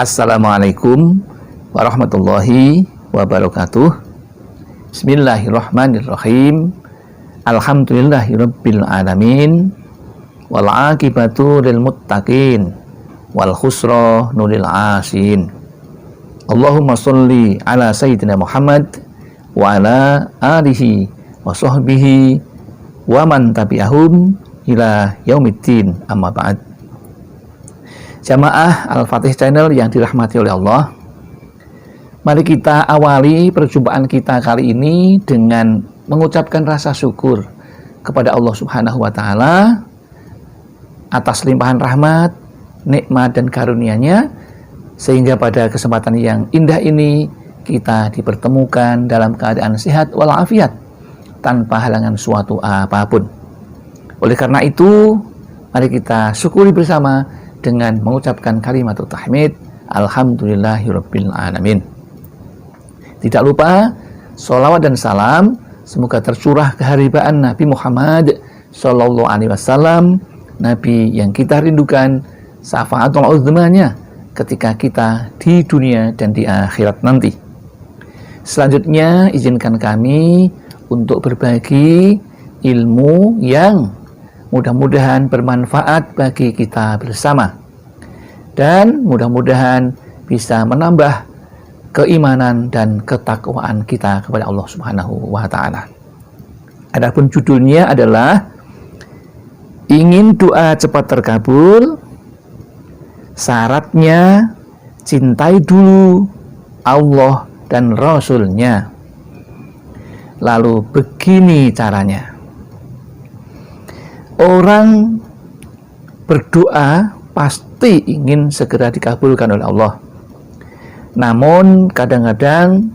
Assalamualaikum warahmatullahi wabarakatuh. Bismillahirrahmanirrahim. Alhamdulillahirabbil alamin. Wal aqibatu lil muttaqin wal khusranu lil asin. Allahumma sholli ala sayyidina Muhammad wa ala alihi wa sahbihi wa man tabi'ahum ila yaumiddin, amma ba'd. Jamaah Al-Fatih Channel yang dirahmati oleh Allah, mari kita awali perjumpaan kita kali ini dengan mengucapkan rasa syukur kepada Allah Subhanahu wa Ta'ala atas limpahan rahmat, nikmat dan karunia-Nya, sehingga pada kesempatan yang indah ini kita dipertemukan dalam keadaan sehat walafiat tanpa halangan suatu apapun. Oleh karena itu, mari kita syukuri bersama dengan mengucapkan kalimat tahmid, alhamdulillahirabbil alamin. Tidak lupa sholawat dan salam semoga tercurah keharibaan Nabi Muhammad sallallahu alaihi wasallam, Nabi yang kita rindukan syafaatul uzmanya ketika kita di dunia dan di akhirat nanti. Selanjutnya izinkan kami untuk berbagi ilmu yang mudah-mudahan bermanfaat bagi kita bersama, dan mudah-mudahan bisa menambah keimanan dan ketakwaan kita kepada Allah Subhanahu wa Ta'ala. Adapun judulnya adalah ingin doa cepat terkabul, syaratnya cintai dulu Allah dan Rasul-Nya. Lalu begini caranya. Orang berdoa pasti ingin segera dikabulkan oleh Allah. Namun kadang-kadang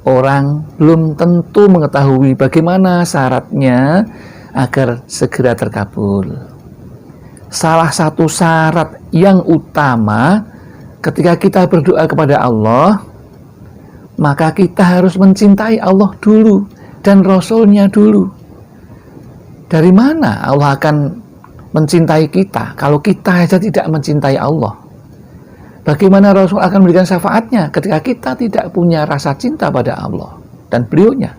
orang belum tentu mengetahui bagaimana syaratnya agar segera terkabul. Salah satu syarat yang utama ketika kita berdoa kepada Allah, maka kita harus mencintai Allah dulu dan Rasul-Nya dulu. Dari mana Allah akan mencintai kita kalau kita saja tidak mencintai Allah? Bagaimana Rasul akan memberikan syafaatnya ketika kita tidak punya rasa cinta pada Allah dan beliaunya?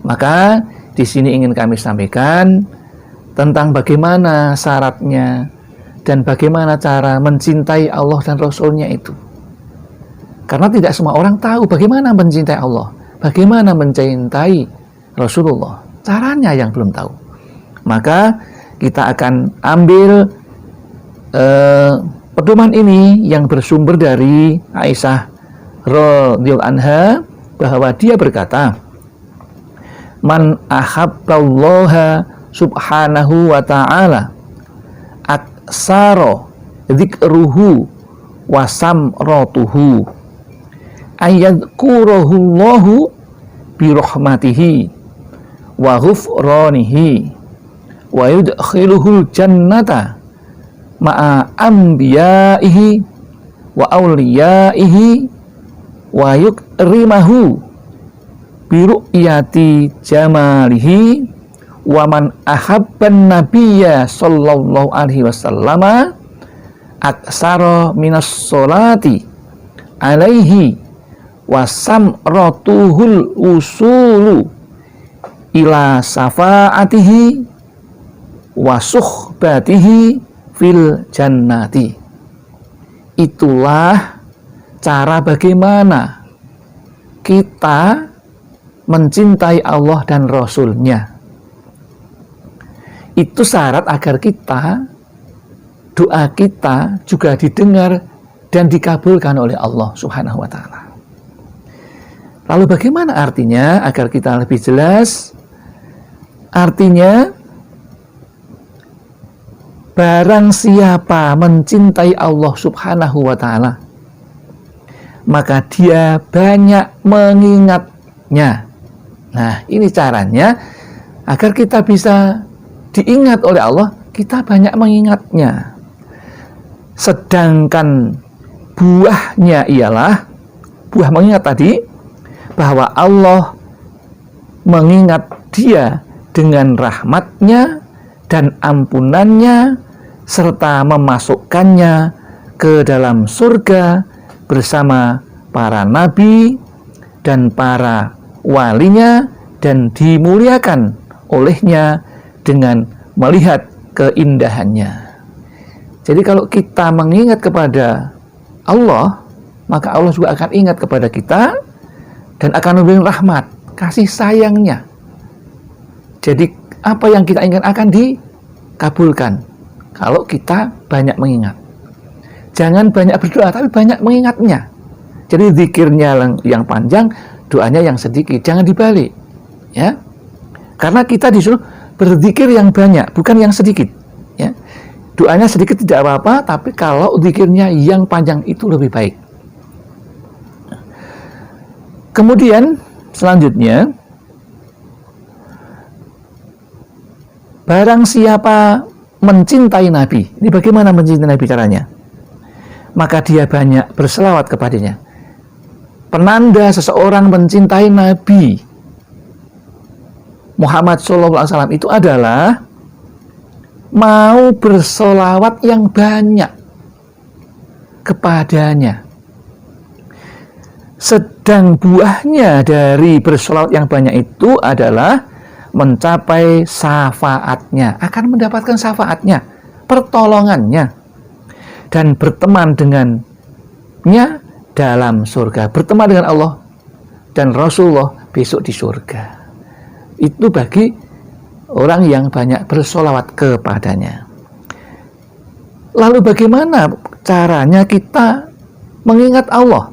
Maka di sini ingin kami sampaikan tentang bagaimana syaratnya dan bagaimana cara mencintai Allah dan Rasul-Nya itu. Karena tidak semua orang tahu bagaimana mencintai Allah, bagaimana mencintai Rasulullah. Caranya yang belum tahu. Maka kita akan ambil pedoman ini yang bersumber dari Aisyah radhiyallahu anha, bahwa dia berkata, man ahabballaha subhanahu wa ta'ala aksara dzikruhu wa samratuhu ayyadkurahullahu birahmatihi wa ghufranihi wa yudkhiluhul jannata ma'a anbiya'ihi wa awliyaihi wa yukrimahu biru'yati jamalihi wa man ahabban nabiyya sallallahu alaihi wasallama aksara minas sholati alaihi wa samratuhul usulu ila syafaatihi wa suhbatihi fil jannati. Itulah cara bagaimana kita mencintai Allah dan Rasul-Nya. Itu syarat agar doa kita juga didengar dan dikabulkan oleh Allah Subhanahu wa Ta'ala. Lalu bagaimana artinya agar kita lebih jelas? Artinya, barang siapa mencintai Allah Subhanahu wa Ta'ala, maka dia banyak mengingatnya. Nah, ini caranya agar kita bisa diingat oleh Allah, kita banyak mengingatnya. Sedangkan buahnya ialah, buah mengingat tadi, bahwa Allah mengingat dia dengan rahmatnya dan ampunannya, serta memasukkannya ke dalam surga bersama para nabi dan para walinya dan dimuliakan olehnya dengan melihat keindahannya. Jadi kalau kita mengingat kepada Allah, maka Allah juga akan ingat kepada kita dan akan memberi rahmat, kasih sayangnya. Jadi apa yang kita inginkan akan dikabulkan kalau kita banyak mengingat. Jangan banyak berdoa, tapi banyak mengingatnya. Jadi zikirnya yang panjang, doanya yang sedikit. Jangan dibalik, ya. Karena kita disuruh berzikir yang banyak, bukan yang sedikit, ya. Doanya sedikit tidak apa-apa, tapi kalau zikirnya yang panjang itu lebih baik. Kemudian selanjutnya, barang siapa mencintai Nabi, ini bagaimana mencintai Nabi caranya? Maka dia banyak berselawat kepadanya. Penanda seseorang mencintai Nabi Muhammad SAW itu adalah mau berselawat yang banyak kepadanya. Sedang buahnya dari berselawat yang banyak itu adalah mencapai syafaatnya, akan mendapatkan syafaatnya, pertolongannya, dan berteman dengannya dalam surga, berteman dengan Allah dan Rasulullah besok di surga. Itu bagi orang yang banyak bersolawat kepadanya. Lalu bagaimana caranya kita mengingat Allah?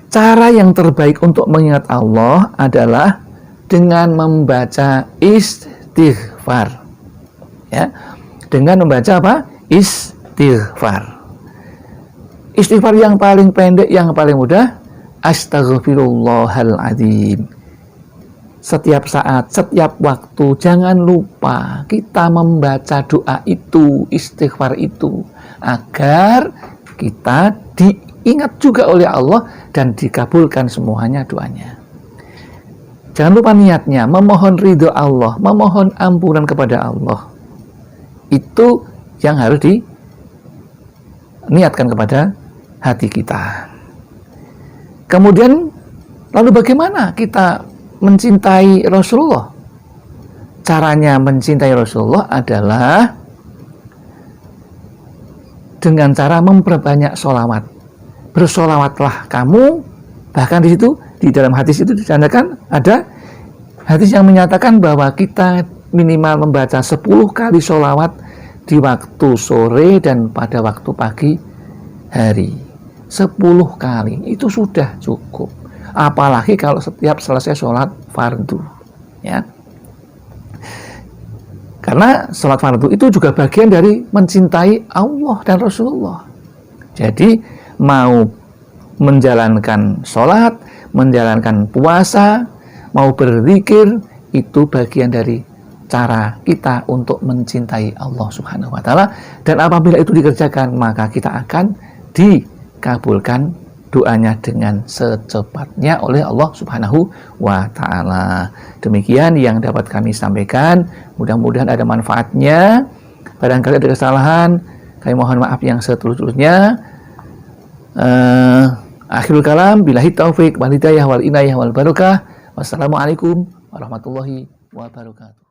Cara yang terbaik untuk mengingat Allah adalah dengan membaca istighfar, ya, dengan membaca apa? Istighfar. Istighfar yang paling pendek, yang paling mudah, astaghfirullahaladzim. Setiap saat, setiap waktu, jangan lupa kita membaca doa itu, istighfar itu, agar kita diingat juga oleh Allah dan dikabulkan semuanya doanya. Jangan lupa niatnya, memohon ridho Allah, memohon ampunan kepada Allah. Itu yang harus diniatkan kepada hati kita. Kemudian, lalu bagaimana kita mencintai Rasulullah? Caranya mencintai Rasulullah adalah dengan cara memperbanyak sholawat. Bersolawatlah kamu, bahkan di situ, di dalam hadis itu dicandakan ada hadis yang menyatakan bahwa kita minimal membaca 10 kali sholawat di waktu sore dan pada waktu pagi hari. 10 kali itu sudah cukup. Apalagi kalau setiap selesai sholat fardu, ya. Karena sholat fardu itu juga bagian dari mencintai Allah dan Rasulullah. Jadi mau menjalankan sholat, menjalankan puasa, mau berzikir, itu bagian dari cara kita untuk mencintai Allah Subhanahu wa Ta'ala. Dan apabila itu dikerjakan, maka kita akan dikabulkan doanya dengan secepatnya oleh Allah Subhanahu wa Ta'ala. Demikian yang dapat kami sampaikan. Mudah-mudahan ada manfaatnya. Barangkali ada kesalahan, kami mohon maaf yang setulus-tulusnya. Akhirul kalam, billahi taufik wal hidayah wal inayah wal barakah. Wassalamualaikum warahmatullahi wabarakatuh.